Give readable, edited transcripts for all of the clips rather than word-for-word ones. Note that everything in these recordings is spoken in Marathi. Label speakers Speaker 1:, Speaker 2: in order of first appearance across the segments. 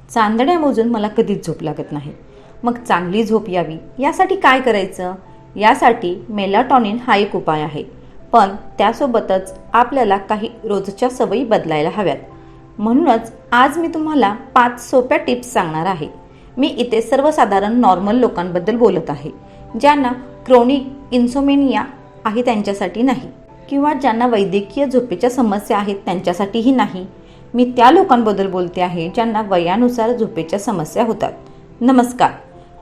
Speaker 1: चांदण्या मोजून मला कधीच झोप लागत नाही. मग चांगली झोप यावी यासाठी काय करायचं? यासाठी मेलाटॉनिन हा एक उपाय आहे. पण त्यासोबतच आपल्याला काही रोजच्या सवयी बदलायला हव्यात. म्हणूनच आज मी तुम्हाला 5 सोप्या टिप्स सांगणार आहे. मी इथे सर्वसाधारण नॉर्मल लोकांबद्दल बोलत आहे, ज्यांना क्रोनिक इन्सोमेनिया आहे त्यांच्यासाठी नाही, किंवा ज्यांना वैद्यकीय झोपेच्या समस्या आहेत त्यांच्यासाठीही नाही. मी त्या लोकांबद्दल बोलते आहे ज्यांना वयानुसार झोपेच्या समस्या होतात. नमस्कार,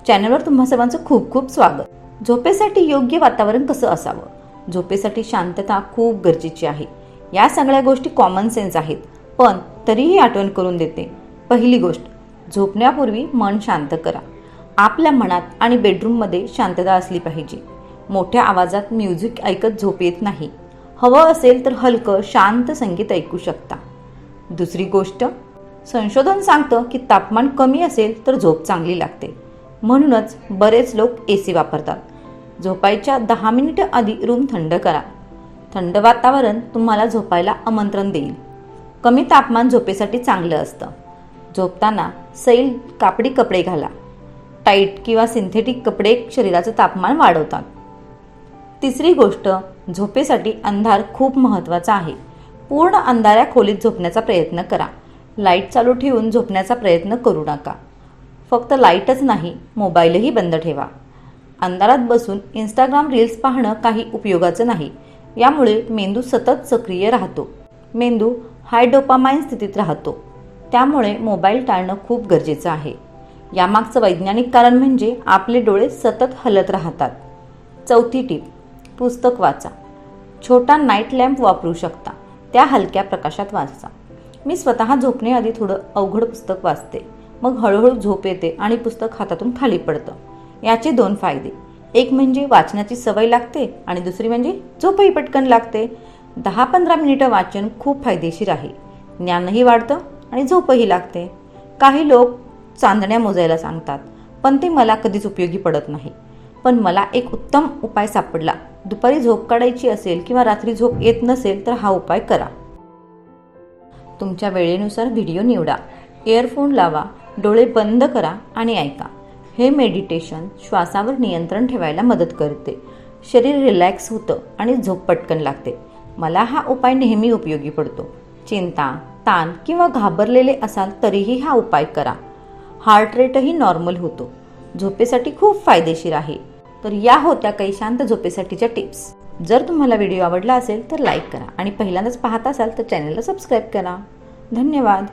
Speaker 1: चॅनलवर तुम्हा सर्वांचं खूप खूप स्वागत. झोपेसाठी योग्य वातावरण कसं असावं? झोपेसाठी शांतता खूप गरजेची आहे. या सगळ्या गोष्टी कॉमन सेन्स आहेत, पण तरीही आठवण करून देते. पहिली गोष्ट, झोपण्यापूर्वी मन शांत करा. आपल्या मनात आणि बेडरूममध्ये शांतता असली पाहिजे. मोठ्या आवाजात म्युझिक ऐकत झोप येत नाही. हवं असेल तर हलकं शांत संगीत ऐकू शकता. दुसरी गोष्ट, संशोधन सांगतं की तापमान कमी असेल तर झोप चांगली लागते. म्हणूनच बरेच लोक AC वापरतात. झोपायच्या 10 मिनिटं आधी रूम थंड करा. थंड वातावरण तुम्हाला झोपायला आमंत्रण देईल. कमी तापमान झोपेसाठी चांगलं असतं. झोपताना सैल कापडी कपडे घाला. टाईट किंवा सिंथेटिक कपडे शरीराचं तापमान वाढवतात. तिसरी गोष्ट, झोपेसाठी अंधार खूप महत्त्वाचा आहे. पूर्ण अंधाऱ्या खोलीत झोपण्याचा प्रयत्न करा. लाईट चालू ठेवून झोपण्याचा प्रयत्न करू नका. फक्त लाईटच नाही, मोबाईलही बंद ठेवा. अंधारात बसून इंस्टाग्राम रील्स पाहणं काही उपयोगाचं नाही. यामुळे मेंदू सतत सक्रिय राहतो. मेंदू हाय डोपामाइन स्थितीत राहतो. त्यामुळे मोबाईल टाळणं खूप गरजेचं आहे. यामागचं वैज्ञानिक कारण म्हणजे आपले डोळे सतत हलत राहतात. चौथी टीप, पुस्तक वाचा. छोटा नाईट लॅम्प वापरू शकता. त्या हलक्या प्रकाशात वाचा. मी स्वतः झोपण्याआधी थोडं अवघड पुस्तक वाचते. मग हळूहळू झोप येते आणि पुस्तक हातातून खाली पडतं. याचे 2 फायदे, एक म्हणजे वाचनाची सवय लागते आणि दुसरी म्हणजे झोपही पटकन लागते. 10-15 मिनिटं वाचन खूप फायदेशीर आहे. ज्ञानही वाढतं आणि झोपही लागते. काही लोक चांदण्या मोजायला सांगतात, पण ते मला कधीच उपयोगी पडत नाही. पण मला एक उत्तम उपाय सापडला. दुपारी झोप काढायची असेल किंवा रात्री झोप येत नसेल तर हा उपाय करा. तुमच्या वेळेनुसार व्हिडिओ निवडा. इयरफोन लावा, डोळे बंद करा आणि ऐका. हे मेडिटेशन श्वासावर नियंत्रण ठेवायला मदत करते. शरीर रिलॅक्स होतं आणि झोप पटकन लागते. मला हा उपाय नेहमी उपयोगी पडतो. चिंता, ताण किंवा घाबरलेले असाल तरीही हा उपाय करा. हार्ट रेटही नॉर्मल होतो. झोपेसाठी खूप फायदेशीर आहे. तर या होत्या काही शांत झोपेसाठीच्या टिप्स. जर तुम्हाला व्हिडिओ आवडला असेल तर लाईक करा आणि पहिल्यांदाच पाहत असाल तर चॅनलला सबस्क्राईब करा. धन्यवाद.